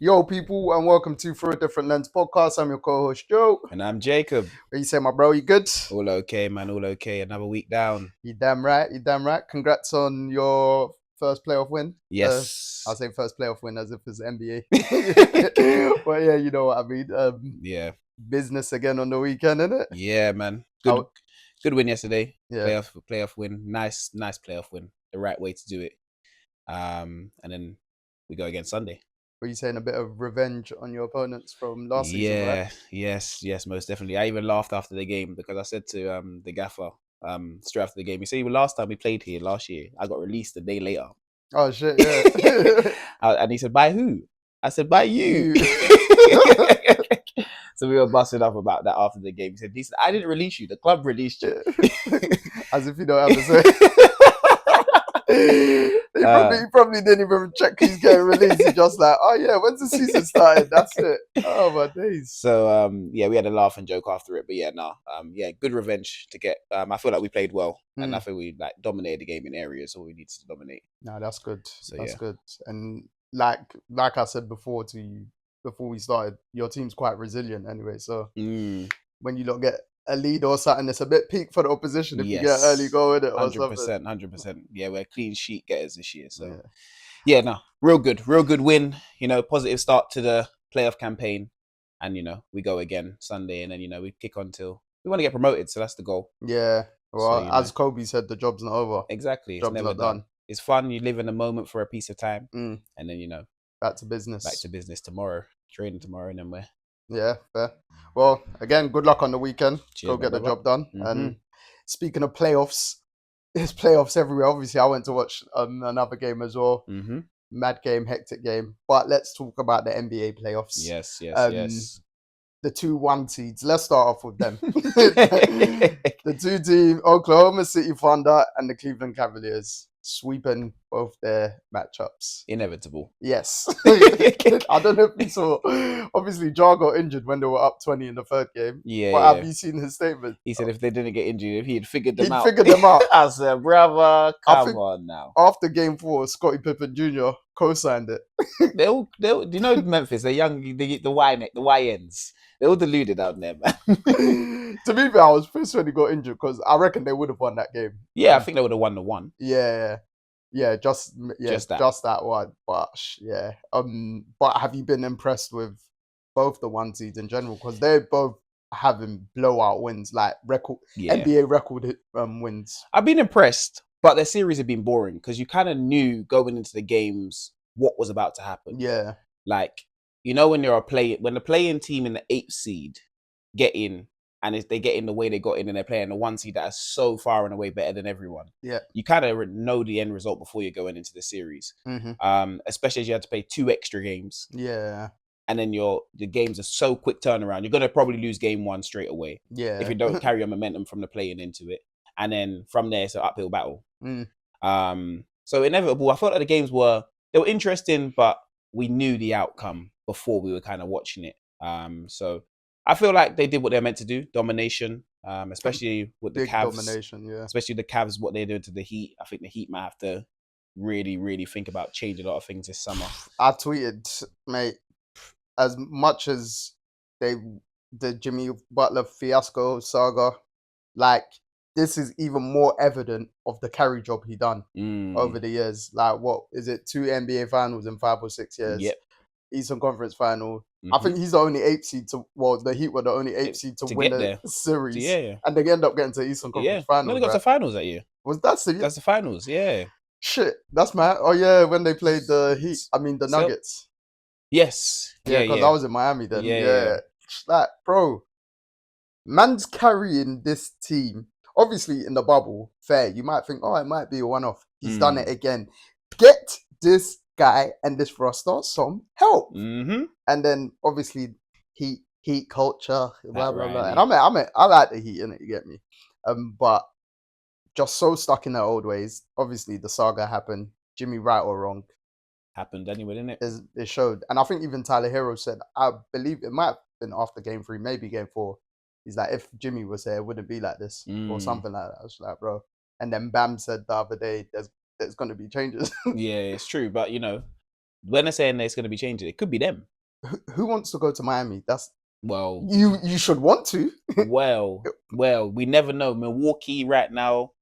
Yo, people, and welcome to Through a Different Lens podcast. I'm your co-host, Joe. And I'm Jacob. What you say, my bro? You good? All okay, man. All okay. Another week down. You damn right. You damn right. Congrats on your first playoff win. Yes. I'll say first playoff win as if it's NBA. But yeah, you know what I mean. Yeah. Business again on the weekend, innit? Yeah, man. Good win yesterday. Yeah. Playoff win. Nice playoff win. The right way to do it. And then we go again Sunday. Were you saying a bit of revenge on your opponents from last season, right? Yes, most definitely. I even laughed after the game because I said to the gaffer straight after the game, you see, last time we played here last year, I got released a day later. Oh shit, yeah. And he said, by who? I said, by you. So we were busting up about that after the game. He said, I didn't release you. The club released you. As if you don't have to say. He probably didn't even check he's getting released. He's just like, oh yeah, when's the season started? That's it. Oh my days. So we had a laugh and joke after it, but good revenge to get. I feel like we played well, and I feel we dominated the game in areas all we needed to dominate. No, that's good. So, that's good. And like I said before to you before we started, your team's quite resilient anyway. So when you don't get a lead or something, it's a bit peak for the opposition if you get an early goal in it or 100%. Yeah, we're clean sheet getters this year. So real good win. Positive start to the playoff campaign, and we go again Sunday, and then we kick on till we want to get promoted. So that's the goal. Yeah. Well, so, as Kobe said, the job's not over. Exactly, job's never done. It's fun. You live in a moment for a piece of time, and then back to business. Back to business tomorrow. Training tomorrow, and then we're. Yeah, fair. Well, again, good luck on the weekend. Cheers, go get the job done. And speaking of playoffs, there's playoffs everywhere. Obviously, I went to watch another game as well. Mad game, hectic game. But let's talk about the NBA playoffs. Yes. The 2-1 seeds. Let's start off with them. The two teams, Oklahoma City Thunder and the Cleveland Cavaliers, sweeping both their matchups. Inevitable. Yes. I don't know if you saw. Obviously, Ja got injured when they were up 20 in the third game. Yeah. But have you seen his statement? He said if they didn't get injured, if he had figured them out. I said, brother, come on now. After game 4, Scottie Pippen Jr. co-signed it. Do you know Memphis? They're young, the YNs. They're all deluded out there, man. To be fair, I was pissed when he got injured because I reckon they would have won that game. Yeah, I think they would have won the one. Yeah, just that one. But yeah, but have you been impressed with both the 1 seeds in general? Because they're both having blowout wins, like NBA record wins. I've been impressed, but their series have been boring because you kind of knew going into the games what was about to happen. Yeah, like. When when the playing team in the 8th seed get in, and if they get in the way they got in and they're playing the 1 seed that is so far and away better than everyone. Yeah. You kind of know the end result before you're going into the series. Especially as you had to play 2 extra games. Yeah. And then the games are so quick turnaround. You're going to probably lose game 1 straight away. Yeah. If you don't carry your momentum from the playing into it. And then from there, it's an uphill battle. So inevitable. I felt like the games were interesting, but we knew the outcome before we were kind of watching it. So I feel like they did what they're meant to do. Domination, especially with the Cavs. Domination, yeah. Especially the Cavs, what they're doing to the Heat. I think the Heat might have to really, really think about changing a lot of things this summer. I tweeted, mate, as much as the Jimmy Butler fiasco saga, like, this is even more evident of the carry job he done over the years. Like, what is it? 2 NBA finals in 5 or 6 years. Yep. Eastern Conference final. I think he's the only 8th seed the Heat were the only 8th seed to win the series. Yeah. And they end up getting to Eastern Conference final. No, they got to the finals that year. That's the finals, yeah. Shit, that's mad. Oh yeah, when they played the Heat, the Nuggets. Yes. Yeah, because I was in Miami then. Yeah. Like, bro, man's carrying this team. Obviously, in the bubble, fair. You might think, it might be a one-off. He's done it again. Get this guy and this roster some help. And then, obviously, heat culture, blah, blah, blah. And I like the Heat, innit? You get me? But just so stuck in their old ways. Obviously, the saga happened. Jimmy, right or wrong. Happened anyway, didn't it? It showed. And I think even Tyler Hero said, I believe it might have been after game 3, maybe game 4. He's like, if Jimmy was here, it wouldn't be like this or something like that. I was like, bro. And then Bam said the other day, there's going to be changes. Yeah, it's true. But, when they're saying there's going to be changes, it could be them. who wants to go to Miami? That's well, you should want to. well, we never know. Milwaukee right now,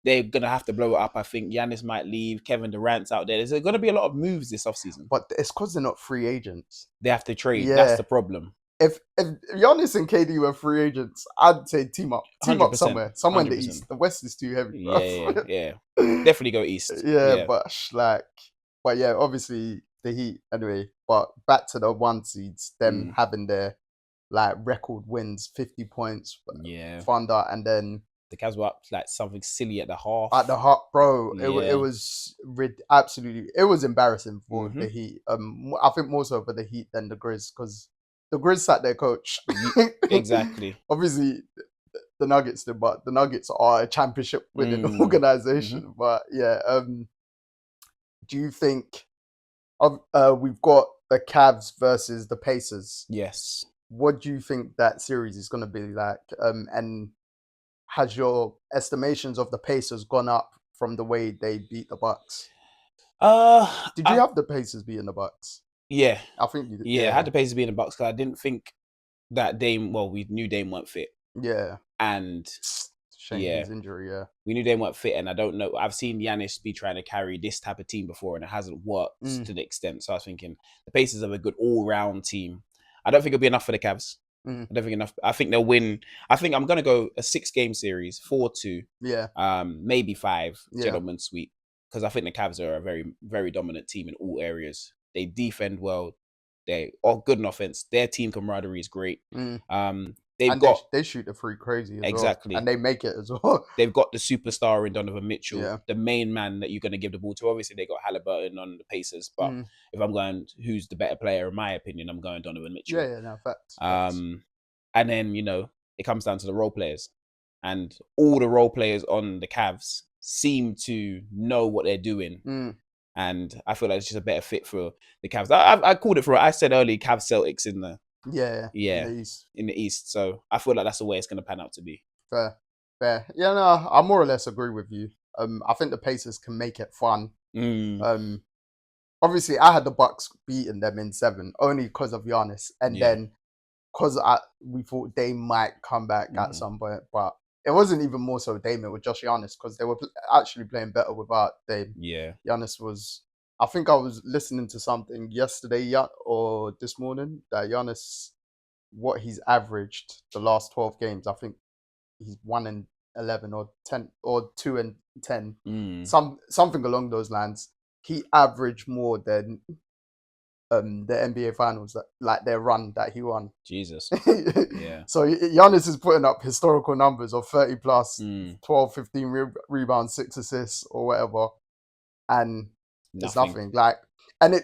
they're gonna have to blow it up. I think Giannis might leave. Kevin Durant's out there. There's gonna be a lot of moves this offseason. But it's because they're not free agents. They have to trade. Yeah. That's the problem. If Giannis and KD were free agents, I'd say team up 100%, somewhere 100%. in the East. The West is too heavy. Yeah. Definitely go East. Yeah, but yeah, obviously the Heat anyway. But back to the 1 seeds, them having their like record wins, 50 points, Thunder, and then the Cavs were up like something silly at the half. Bro, it was absolutely, it was embarrassing for the Heat. I think more so for the Heat than the Grizz, because the Grizz sat their coach. Exactly. Obviously, the Nuggets did, but the Nuggets are a championship winning organization. But yeah, do you think we've got the Cavs versus the Pacers? Yes. What do you think that series is going to be like? And has your estimations of the Pacers gone up from the way they beat the Bucks? Did you have the Pacers beating the Bucks? Yeah, I think you did. Yeah, I had the Pacers beating the Bucks because I didn't think that Dame. Well, we knew Dame weren't fit. Yeah, and his injury. Yeah, we knew Dame weren't fit, and I don't know. I've seen Giannis be trying to carry this type of team before, and it hasn't worked to the extent. So I was thinking the Pacers have a good all-round team. I don't think it'll be enough for the Cavs. I don't think enough. I think they'll win. I think I'm gonna go a 6-game series, 4-2. Yeah. Maybe 5 gentlemen sweep, because I think the Cavs are a very, very dominant team in all areas. They defend well. They are good in offense. Their team camaraderie is great. They shoot the free crazy as exactly, well. And they make it as well. They've got the superstar in Donovan Mitchell, the main man that you're going to give the ball to. Obviously, they got Halliburton on the Pacers, but if I'm going, who's the better player? In my opinion, I'm going Donovan Mitchell. Yeah, no, facts. And then it comes down to the role players, and all the role players on the Cavs seem to know what they're doing. And I feel like it's just a better fit for the Cavs. I called it for. I said early Cavs Celtics in the in the East. So I feel like that's the way it's going to pan out to be. Fair. Yeah, no, I more or less agree with you. I think the Pacers can make it fun. Obviously, I had the Bucks beating them in 7 only because of Giannis, and then because we thought they might come back at some point, but it wasn't even more so Dame, it was just Giannis, because they were actually playing better without Dame. Yeah. Giannis was... I think I was listening to something yesterday or this morning that Giannis, what he's averaged the last 12 games, I think he's 1-11 or 10 or 2-10. Something along those lines. He averaged more than the NBA Finals, like their run that he won. Jesus. Yeah. So Giannis is putting up historical numbers of 30 plus, 12, 15 rebounds, 6 assists or whatever. And it's nothing. And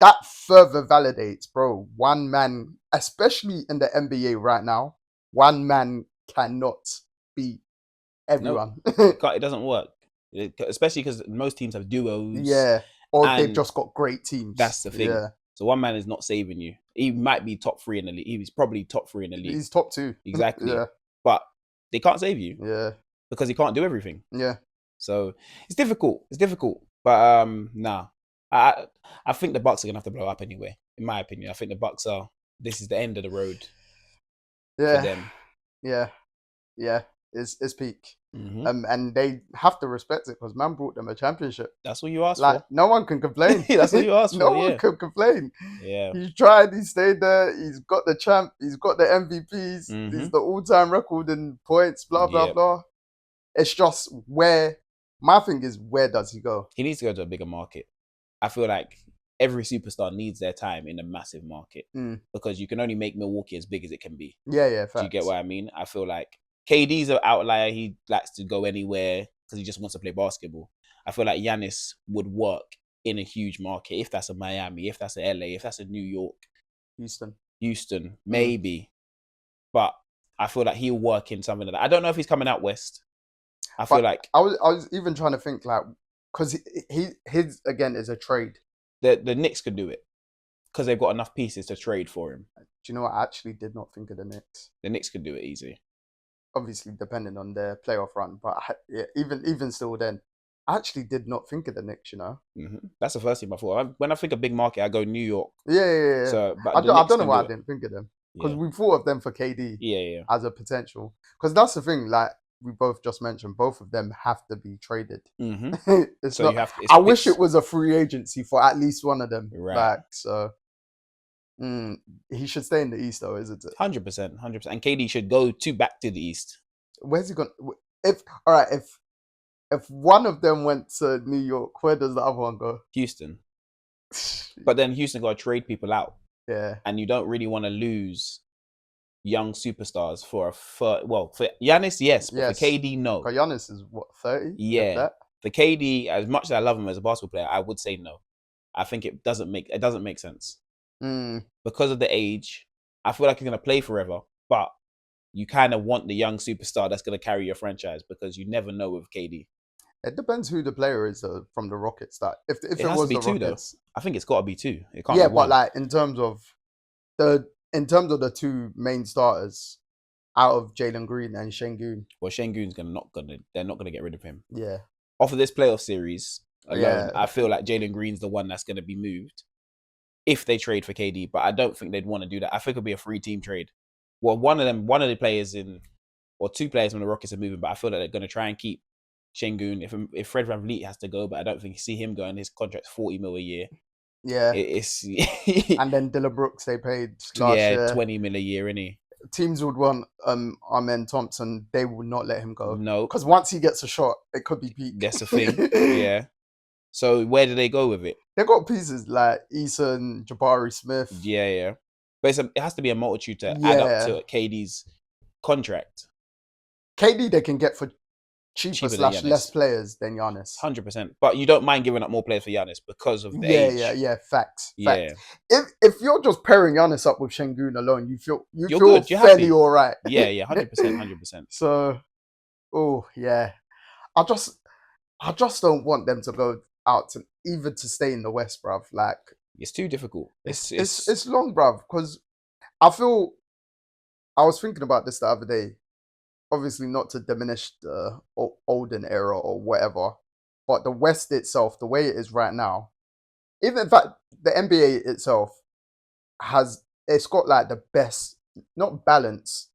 that further validates, bro, one man, especially in the NBA right now, one man cannot beat everyone. Nope. It doesn't work. Especially because most teams have duos. Yeah. Or they've just got great teams. That's the thing. Yeah. So one man is not saving you. He might be top 3 in the league. He's probably top 3 in the league. He's top 2. Exactly. But they can't save you. Yeah. Because he can't do everything. Yeah. So it's difficult. But nah. I think the Bucks are gonna have to blow up anyway. In my opinion, I think the Bucks this is the end of the road. Yeah. For them. Yeah. It's peak. And they have to respect it, because man brought them a championship. That's what you asked for. No one can complain. That's what you asked for. No one can complain. Yeah. He tried, he stayed there, he's got the champ, he's got the MVPs, he's the all-time record in points, blah, blah, blah. It's just my thing is, where does he go? He needs to go to a bigger market. I feel like every superstar needs their time in a massive market, because you can only make Milwaukee as big as it can be. Yeah, Do you get what I mean? I feel like KD's an outlier. He likes to go anywhere because he just wants to play basketball. I feel like Giannis would work in a huge market, if that's a Miami, if that's a LA, if that's a New York. Houston, maybe. But I feel like he'll work in something like that. I don't know if he's coming out west. I was even trying to think, like, because his again is a trade. The Knicks could do it because they've got enough pieces to trade for him. Do you know what? I actually did not think of the Knicks. The Knicks could do it easy. Obviously, depending on their playoff run, but even still, then I actually did not think of the Knicks, you know. That's the first team I thought. When I think of big market, I go New York. Yeah. So, but I don't know why I didn't think of them. Because we thought of them for KD as a potential. Because that's the thing, like we both just mentioned, both of them have to be traded. It's so not. I wish it was a free agency for at least one of them. Right. Like, so he should stay in the East, though, isn't it? 100%. And KD should go back to the East. Where's he going? If one of them went to New York, where does the other one go? Houston. But then Houston got to trade people out. Yeah. And you don't really want to lose young superstars for Giannis, yes, but for KD, no. Because Giannis is what, 30? Yeah. For KD, as much as I love him as a basketball player, I would say no. I think it doesn't make sense. Because of the age. I feel like he's gonna play forever, but you kind of want the young superstar that's gonna carry your franchise because you never know with KD. It depends who the player is from the Rockets. That if it has was to be the two, Rockets, though. I think it's got to be two. It can't be one. But like in terms of the two main starters out of Jalen Green and Şengün. Well, Şengün's they're not gonna get rid of him. Yeah. Off of this playoff series alone, I feel like Jalen Green's the one that's gonna be moved if they trade for KD, but I don't think they'd want to do that. I think it'll be a free team trade. Well, one of the players or two players from the Rockets are moving, but I feel like they're gonna try and keep Şengün. If Fred VanVleet has to go, but I don't think you see him going. His contract's $40 million a year. Yeah, it's and then Dillon Brooks they paid last year $20 million a year, innit? Teams would want Amen Thompson. They would not let him go. No, because once he gets a shot, it could be peak. That's the thing. Yeah. So where do they go with it? They got pieces like Eason, Jabari Smith. Yeah. But it has to be a multitude to add up to KD's contract. KD they can get for cheaper / less players than Giannis. 100%. But you don't mind giving up more players for Giannis because of the age. Yeah. Facts. If you're just pairing Giannis up with Şengün alone, you feel fairly all right. Yeah, 100%. So, I just don't want them to go out to stay in the West, bruv. Like, it's too difficult. It's long, bruv. Because I was thinking about this the other day. Obviously, not to diminish the olden era or whatever, but the West itself, the way it is right now, even in fact, the NBA itself it's got like the best, not balance,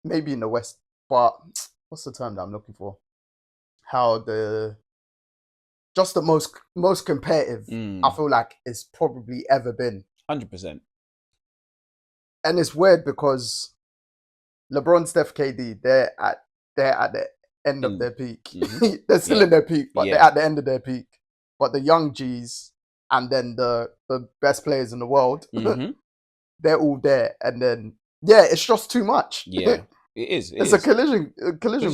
maybe in the West, but what's the term that I'm looking for? How just the most competitive I feel like it's probably ever been. 100%. And it's weird because LeBron, Steph, KD, they're at the end of their peak. They're still in their peak, but they're at the end of their peak. But the young G's and then the best players in the world, they're all there. And then it's just too much. Yeah, it is. It's a collision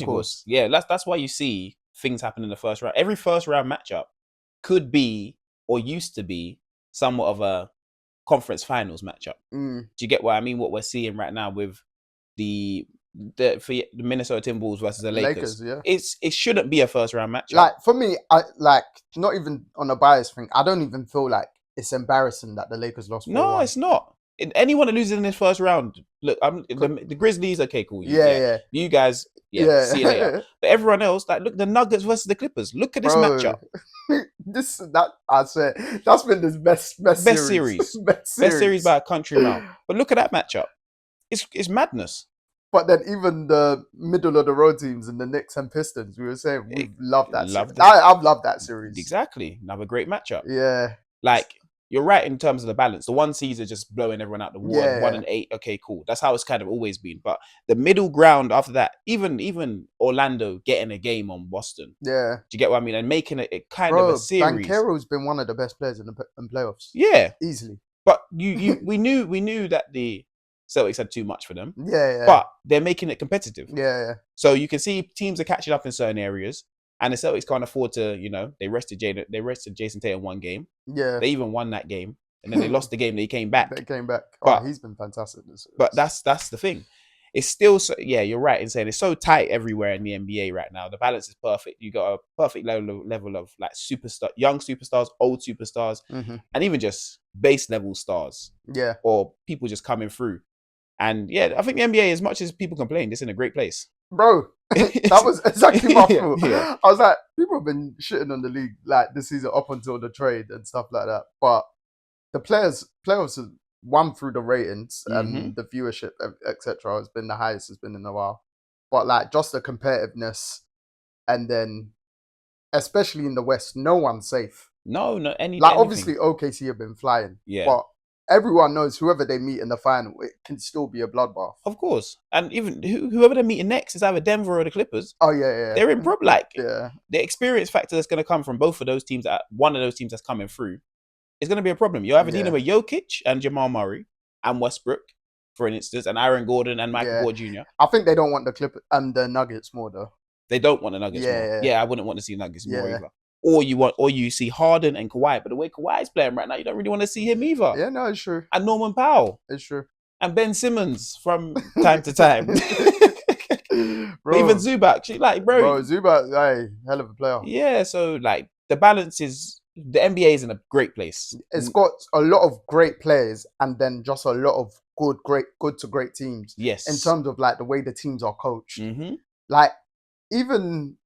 course. Yeah, that's why you see things happen in the first round. Every first round matchup could be or used to be somewhat of a conference finals matchup. Do you get what I mean? What we're seeing right now with the Minnesota Timberwolves versus the Lakers. It shouldn't be a first round matchup. Like for me, I like not even on a bias thing. I don't even feel like it's embarrassing that the Lakers lost. 4-1. No, it's not. Anyone that loses in this first round, look, the Grizzlies. Okay, cool. Yeah. You guys, see you later. But everyone else, like, look, the Nuggets versus the Clippers. Look at this matchup. I swear, that's been the best series. Best series by a country mile. But look at that matchup. It's madness. But then even the middle of the road teams and the Knicks and Pistons, we were saying we love that series. I've loved that series. Exactly. Another great matchup. Yeah. Like, you're right in terms of the balance. The one seeds are just blowing everyone out the water. 1-8. Okay, cool. That's how it's kind of always been. But the middle ground after that, even Orlando getting a game on Boston. Yeah. Do you get what I mean? And making it kind of a series. Banchero's been one of the best players in playoffs. Yeah. Easily. But we knew that the Celtics had too much for them. Yeah. But they're making it competitive. Yeah. So you can see teams are catching up in certain areas. And the Celtics can't afford to, they rested Jayson Tatum one game. Yeah. They even won that game. And then they lost the game that he came back. They came back. But he's been fantastic. But that's the thing. It's still, you're right in saying it's so tight everywhere in the NBA right now. The balance is perfect. You got a perfect level of like young superstars, old superstars, and even just base level stars. Yeah. Or people just coming through. And I think the NBA, as much as people complain, it's in a great place. bro. That was exactly my thought. Yeah. I was like, people have been shitting on the league like this season up until the trade and stuff like that. But the playoffs have won through the ratings and the viewership, etc. has been the highest it's been in a while. But like just the competitiveness, and then especially in the West, no one's safe. No, Like anything. obviously OKC have been flying. Yeah. But everyone knows whoever they meet in the final, it can still be a bloodbath. Of course. And even whoever they're meeting next is either Denver or the Clippers. Oh, yeah. They're in problem. Like, yeah. The experience factor that's going to come from both of those teams, one of those teams that's coming through, is going to be a problem. You're either dealing with Jokic and Jamal Murray and Westbrook, for instance, and Aaron Gordon and Michael Porter Jr. I think they don't want the Nuggets more, though. They don't want the Nuggets more. Yeah, I wouldn't want to see Nuggets more either. Or you see Harden and Kawhi, but the way Kawhi's playing right now, you don't really want to see him either. Yeah, no, it's true. And Norman Powell. It's true. And Ben Simmons from time to time. Bro, even Zubac, like, bro, Zubac, hey, hell of a player. Yeah, so like the balance is, the NBA is in a great place. It's got a lot of great players and then just a lot of good to great teams. Yes. In terms of like the way the teams are coached. Mm-hmm. Like even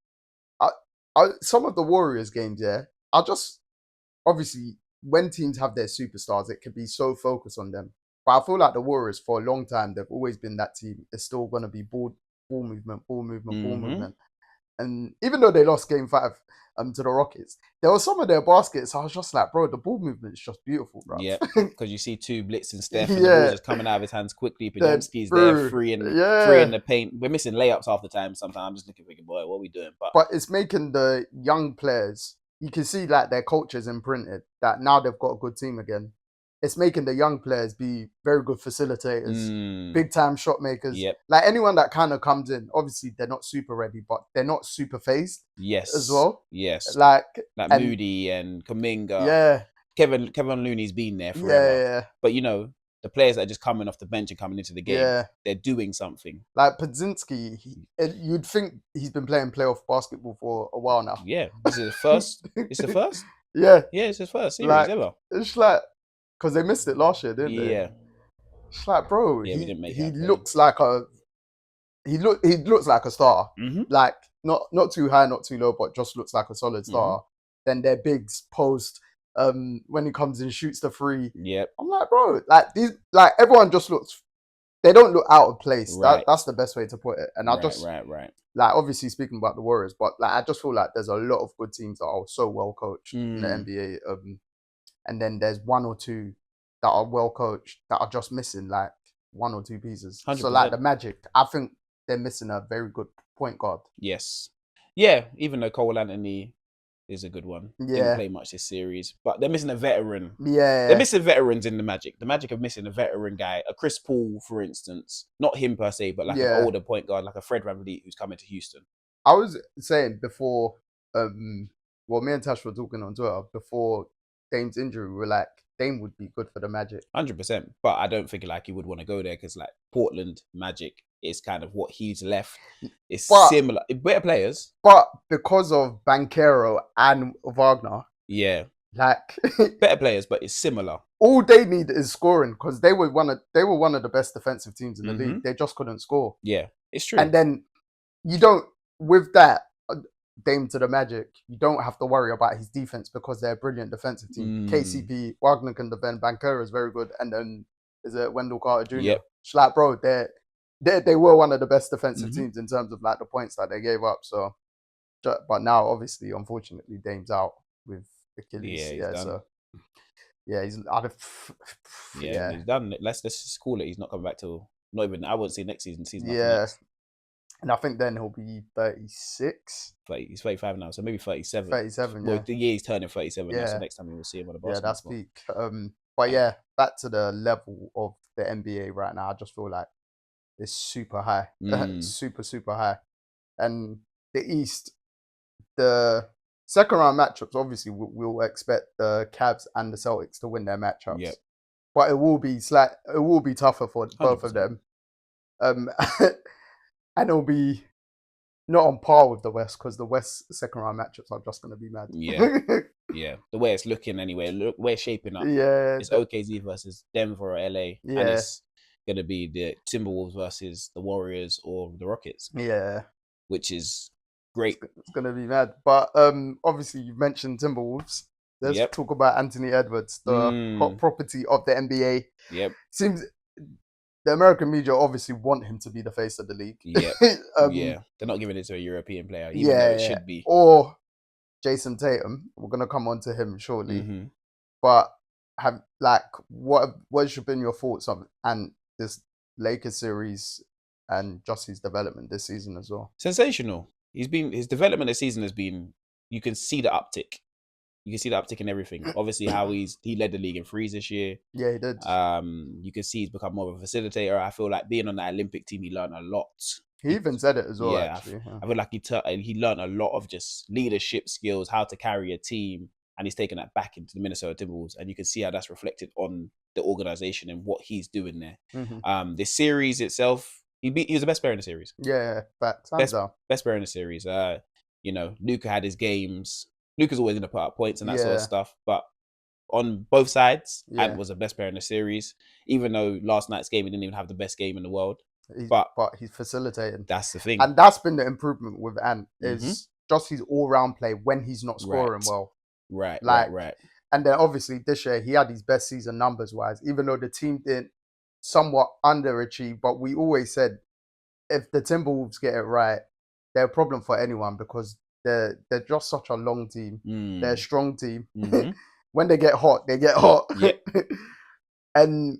some of the Warriors games, I just, obviously when teams have their superstars, it can be so focused on them. But I feel like the Warriors for a long time, they've always been that team. It's still going to be ball movement. And even though they lost game 5 to the Rockets, there were some of their baskets, I was just like, bro, the ball movement is just beautiful, bro. Yeah, because you see two blitzing Steph and the ball just coming out of his hands quickly. Podziemski's there, free in the paint. We're missing layups half the time sometimes. I'm just looking, thinking, boy, what are we doing? But it's making the young players, you can see like their culture's imprinted, that now they've got a good team again. It's making the young players be very good facilitators, big time shot makers. Yep. Like anyone that kind of comes in, obviously they're not super ready, but they're not super phased. Yes. As well. Yes. Like Moody and Kuminga. Yeah. Kevin Looney's been there forever. Yeah. But you know, the players that are just coming off the bench and coming into the game, they're doing something. Like Podziemski, you'd think he's been playing playoff basketball for a while now. Yeah. This is the first. It's the first? Yeah. Yeah, it's his first series ever. It's like, because they missed it last year, didn't they? Yeah. It's like, bro, we didn't make he looks like he looks like a star. Mm-hmm. Like not too high, not too low, but just looks like a solid star. Mm-hmm. Then their bigs post when he comes and shoots the free. Yep. I'm like, bro, like everyone just looks, they don't look out of place. Right. That's the best way to put it. And I just right. Like obviously speaking about the Warriors, but like I just feel like there's a lot of good teams that are so well coached in the NBA. And then there's one or two that are well coached that are just missing like one or two pieces. 100%. So like the Magic, I think they're missing a very good point guard. Yes. Yeah, even though Cole Anthony is a good one. Yeah. Didn't play much this series. But they're missing a veteran. Yeah. They're missing veterans in the Magic. The Magic are missing a veteran guy. A Chris Paul, for instance. Not him per se, but like an older point guard, like a Fred VanVleet who's coming to Houston. I was saying before, me and Tash were talking on Twitter, before Dame's injury, we were like, Dame would be good for the Magic. 100%. But I don't think like he would want to go there because like Portland Magic is kind of what he's left. It's similar. Better players. But because of Banchero and Wagner. Yeah. Like better players, but it's similar. All they need is scoring because they were one of the best defensive teams in the league. They just couldn't score. Yeah, it's true. And then you don't, with that, Dame to the Magic, you don't have to worry about his defense because they're a brilliant defensive team. KCP, Wagner can defend, Banchero is very good, and then is it Wendell Carter Jr.? Yep. It's like, bro, they were one of the best defensive teams in terms of like the points that they gave up. So, but now obviously, unfortunately, Dame's out with Achilles. Yeah, he's he's done. Let's just call it. He's not coming back till not even. I wouldn't see next season. Next. And I think then he'll be 36. He's 35 now, so maybe 37. 37, Well, the year he's turning 37 now, so next time we'll see him on the basketball. Yeah, that's peak. But yeah, back to the level of the NBA right now, I just feel like it's super high. Super, super high. And the East, the second round matchups, obviously we'll expect the Cavs and the Celtics to win their matchups. Yep. But it will be tougher for both 100%. Of them. And it'll be not on par with the West because the West second round matchups are just going to be mad. Yeah. Yeah. The way it's looking anyway, we're shaping up. Yeah. It's OKC versus Denver or LA. Yeah. And it's going to be the Timberwolves versus the Warriors or the Rockets. Yeah. Which is great. It's going to be mad. But obviously, you've mentioned Timberwolves. Let's talk about Anthony Edwards, the hot property of the NBA. Yep. Seems the American media obviously want him to be the face of the league. Yeah. Yeah. They're not giving it to a European player, even though it should be. Or Jayson Tatum. We're going to come on to him shortly. Mm-hmm. But what should been your thoughts on and this Lakers series and just his development this season as well? Sensational. His development this season has been, you can see the uptick. You can see the uptick in everything. Obviously, how he led the league in threes this year. Yeah, he did. You can see he's become more of a facilitator. I feel like being on that Olympic team, he learned a lot. He even said it as well. Yeah, actually, I feel like he learned a lot of just leadership skills, how to carry a team, and he's taken that back into the Minnesota Timberwolves, and you can see how that's reflected on the organization and what he's doing there. Mm-hmm. This series itself, he was the best player in the series. Yeah, best player in the series. Luka had his games. Luka's always going to put up points and that sort of stuff, but on both sides, Ant was the best player in the series. Even though last night's game, he didn't even have the best game in the world. But he's facilitating. That's the thing. And that's been the improvement with Ant, is just his all-round play when he's not scoring well. Right. And then obviously this year, he had his best season numbers-wise, even though the team didn't somewhat underachieve. But we always said, if the Timberwolves get it right, they're a problem for anyone because they're just such a long team. They're a strong team. When they get hot, they get hot. Yep. And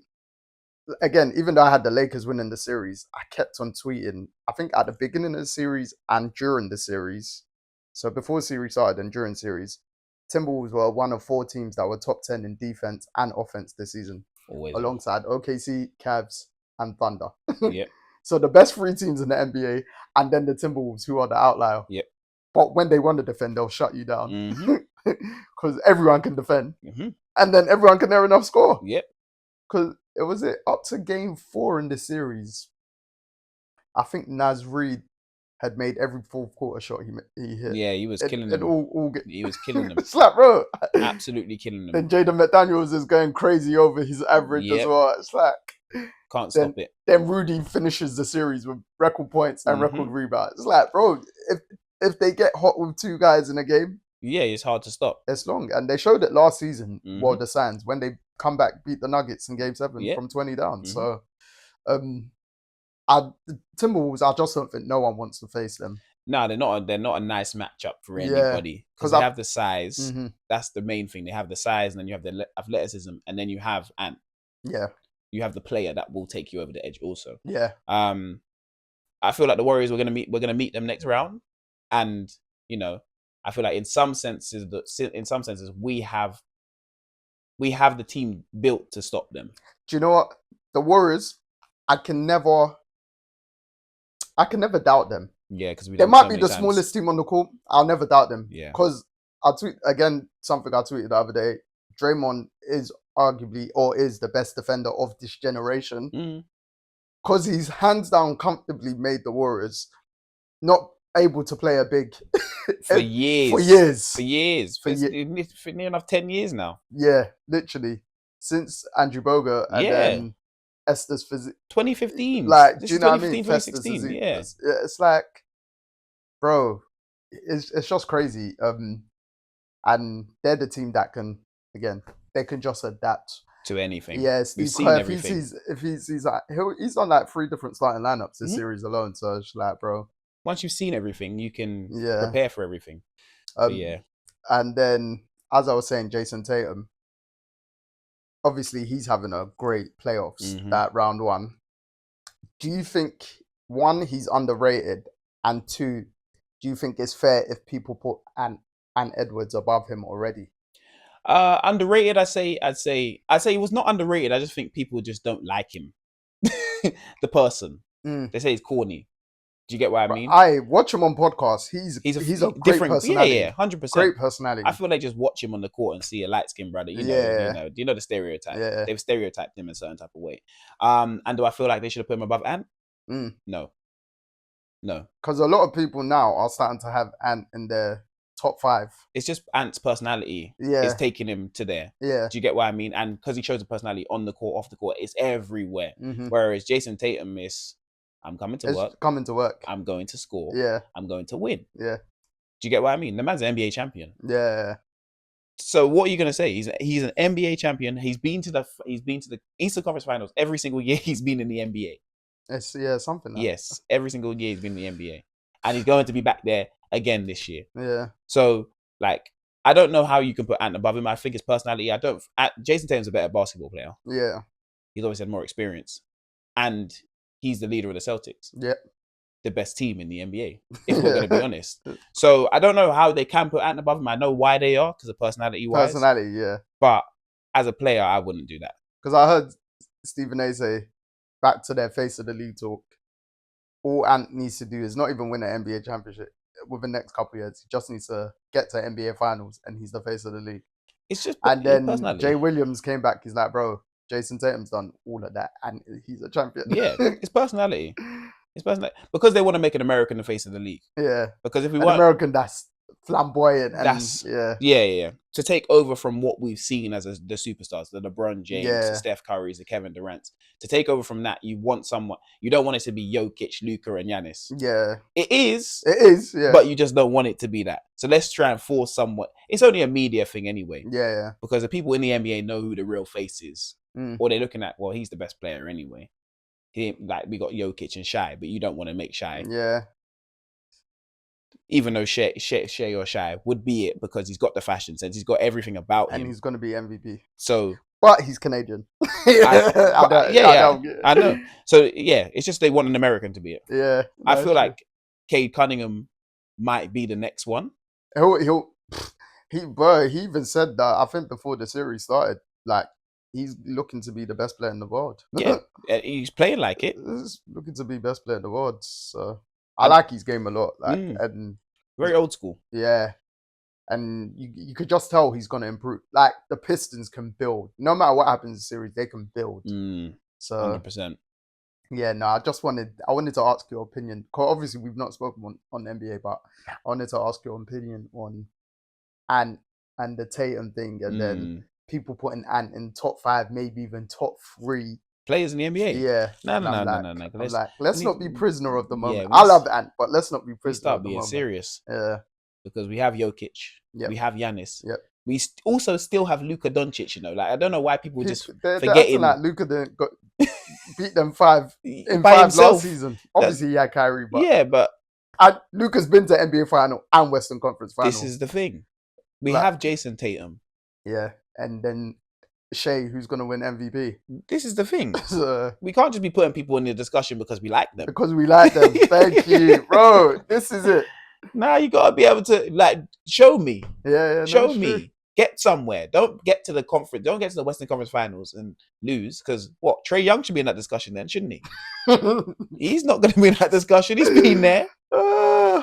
again, even though I had the Lakers winning the series, I kept on tweeting, I think at the beginning of the series and during the series. So before the series started and during series, Timberwolves were one of 4 teams that were top 10 in defense and offense this season. Always. Alongside OKC, Cavs, and Thunder. Yep. So the best 3 teams in the NBA, and then the Timberwolves, who are the outlier. Yep. But when they want to defend, they'll shut you down. Because everyone can defend. And then everyone can never enough score. Yep. Because it was up to game 4 in the series. I think Naz Reid had made every fourth quarter shot he hit. Yeah, he was killing them. He was killing them. It's like, bro. Absolutely killing them. Then Jaden McDaniels is going crazy over his average as well. It's like... Can't stop it. Then Rudy finishes the series with record points and record rebounds. It's like, bro, if they get hot with 2 guys in a game... Yeah, it's hard to stop. It's long. And they showed it last season, well, the Suns, when they come back, beat the Nuggets in game 7 from 20 down. So, the Timberwolves, I just don't think no one wants to face them. No, they're not a nice matchup for anybody. Because they have the size. That's the main thing. They have the size, and then you have the athleticism, and then you have Ant. Yeah. You have the player that will take you over the edge also. Yeah. I feel like the Warriors, we're gonna meet them next round. And, I feel like in some senses we have the team built to stop them. Do you know what? The Warriors, I can never doubt them. Yeah, because they might be the smallest team on the court. I'll never doubt them. Yeah. Because I tweet again something I tweeted the other day. Draymond is arguably or is the best defender of this generation. Because he's hands down comfortably made the Warriors not able to play a big for years. For near enough 10 years now. Yeah, literally. Since Andrew Bogut and then Estes Physique. 2015. Like, this do you know what I 2016, mean? yeah. It's like, bro, it's just crazy. And they're the team that can, again, they can just adapt to anything. Yes, we've seen everything. If he's like, he's on like 3 different starting lineups this series alone. So it's like, bro, once you've seen everything, you can prepare for everything. And then, as I was saying, Jayson Tatum, obviously he's having a great playoffs, that round 1. Do you think, 1, he's underrated, and 2, do you think it's fair if people put Ant Edwards above him already? Underrated, I'd say he was not underrated. I just think people just don't like him. The person. They say he's corny. Do you get what I mean? I watch him on podcasts. He's a great personality. Yeah, 100%. Great personality. I feel like just watch him on the court and see a light-skinned brother. You know the stereotype. Yeah. They've stereotyped him in a certain type of way. And do I feel like they should have put him above Ant? No. Because a lot of people now are starting to have Ant in their top 5. It's just Ant's personality is taking him to there. Yeah. Do you get what I mean? And because he shows a personality on the court, off the court, it's everywhere. Mm-hmm. Whereas Jayson Tatum is, I'm coming to work. I'm going to score. Yeah. I'm going to win. Yeah. Do you get what I mean? The man's an NBA champion. Yeah. So what are you gonna say? He's an NBA champion. He's been to the Eastern Conference Finals every single year he's been in the NBA. It's something. Like yes, every single year he's been in the NBA, and he's going to be back there again this year. Yeah. So like, I don't know how you can put Ant above him. I think his personality. Jayson Tatum's a better basketball player. Yeah. He's always had more experience, and he's the leader of the Celtics. Yeah. The best team in the NBA, if we're going to be honest. So I don't know how they can put Ant above him. I know why they are, because of personality-wise. Personality, yeah. But as a player, I wouldn't do that. Because I heard Stephen A say, back to their face of the league talk, all Ant needs to do is not even win an NBA championship within the next couple of years. He just needs to get to NBA finals, and he's the face of the league. It's just and then Jay Williams came back. He's like, bro, Jayson Tatum's done all of that, and he's a champion. Yeah, it's personality. It's personality. Because they want to make an American the face of the league. Yeah. Because if we want American, that's flamboyant. And, that's yeah. To take over from what we've seen as the superstars, the LeBron James, the Steph Currys, the Kevin Durant. To take over from that, you want someone. You don't want it to be Jokic, Luka, and Giannis. Yeah. It is. Yeah. But you just don't want it to be that. So let's try and force someone. It's only a media thing anyway. Yeah. Because the people in the NBA know who the real face is. Or they're looking at, well, he's the best player anyway. Like, we got Jokic and Shai, but you don't want to make Shai. Yeah. Even though Shai or Shai would be it, because he's got the fashion sense, he's got everything about him, and he's going to be MVP. So, but he's Canadian. I know. So yeah, it's just they want an American to be it. Yeah, I feel like Cade Cunningham might be the next one. He even said that, I think, before the series started, like, he's looking to be the best player in the world. Yeah, he's playing like it. He's looking to be best player in the world. So I like his game a lot. Like, and very old school. Yeah, and you could just tell he's gonna improve. Like, the Pistons can build. No matter what happens in the series, they can build. So 100%. Yeah, no, I wanted to ask your opinion. Cause obviously we've not spoken on NBA, but I wanted to ask your opinion on Ant and the Tatum thing, and then people putting Ant in top 5, maybe even top 3 players in the NBA. Yeah. No. Let's not be prisoner of the moment. I love Ant, but let's not be prisoner of the moment. Start being serious. Yeah. Because we have Jokic. Yep. We have Giannis. Yep. We also still have Luka Doncic, you know. Like, I don't know why people just they're forgetting. Like Luka didn't beat them 5 in by 5 himself. Last season. Obviously, he had Kyrie, but yeah, but Luka's been to NBA final and Western Conference final. This is the thing. We have Jayson Tatum. Yeah, and then Shea, who's going to win MVP. This is the thing. We can't just be putting people in the discussion because we like them. Because we like them. Thank you, bro. This is it. Now you got to be able to, like, show me. Yeah. Show me. True. Get somewhere. Don't get to the conference. Don't get to the Western Conference Finals and lose. Because what? Trae Young should be in that discussion then, shouldn't he? He's not going to be in that discussion. He's been there. Nah,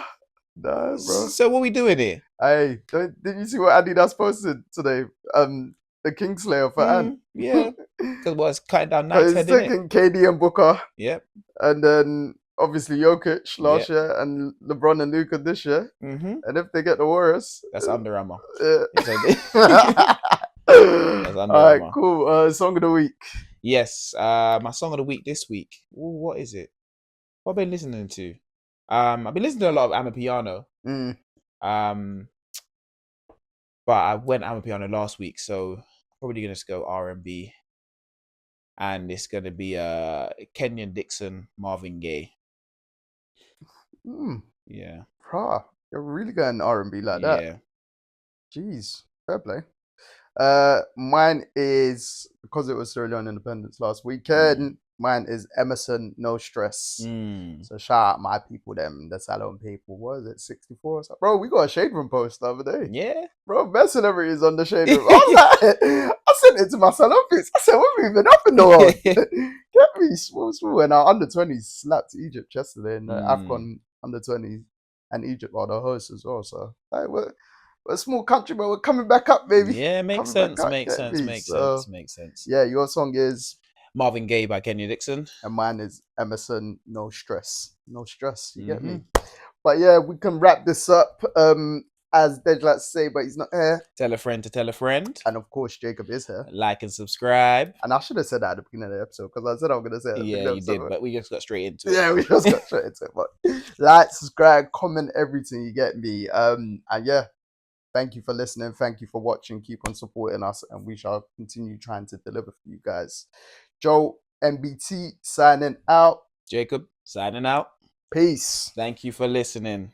bro. So what are we doing here? Hey, did you see what Adidas posted today? The Kingslayer for Ant. Yeah. Because it's cutting down Nike's head, isn't it? KD and Booker. Yep. And then obviously Jokic last year, and LeBron and Luka this year. And if they get the Warriors, that's Under Armour. That's Under all right, Armour. cool. Song of the week. Yes. My song of the week this week. Ooh, what is it? What have I been listening to? I've been listening to a lot of Amapiano. But I went Amapiano last week, so probably gonna just go R&B, and it's gonna be Kenyon Dixon, Marvin Gaye. Yeah. You're really going R&B like that. Yeah. Jeez, fair play. Mine is, because it was Sierra Leone Independence last weekend. Mine is Emerson, No Stress. So shout out my people, them, the Salon people. What is it, 64? So, bro, we got a Shade Room post the other day. Yeah. Bro, mercenary is on the Shade Room. I sent it to my Salon pics. I said, we're moving up in the world. Get me small. And our under 20s slapped Egypt yesterday in the AFCON under 20s, and Egypt are the hosts as well. So we're a small country, but we're coming back up, baby. Yeah, makes sense. Makes sense. Yeah, your song is Marvin Gaye by Kenyon Dixon. And mine is Emerson, No Stress. No Stress, you get me? But yeah, we can wrap this up. as they'd like to say, but he's not here. Tell a friend to tell a friend. And of course, Jacob is here. Like and subscribe. And I should have said that at the beginning of the episode because I said I was going to say it. Yeah, you did, but we just got straight into it. Yeah, we just got straight into it. But like, subscribe, comment, everything, you get me. And yeah, thank you for listening. Thank you for watching. Keep on supporting us, and we shall continue trying to deliver for you guys. Joe, MBT, signing out. Jacob, signing out. Peace. Thank you for listening.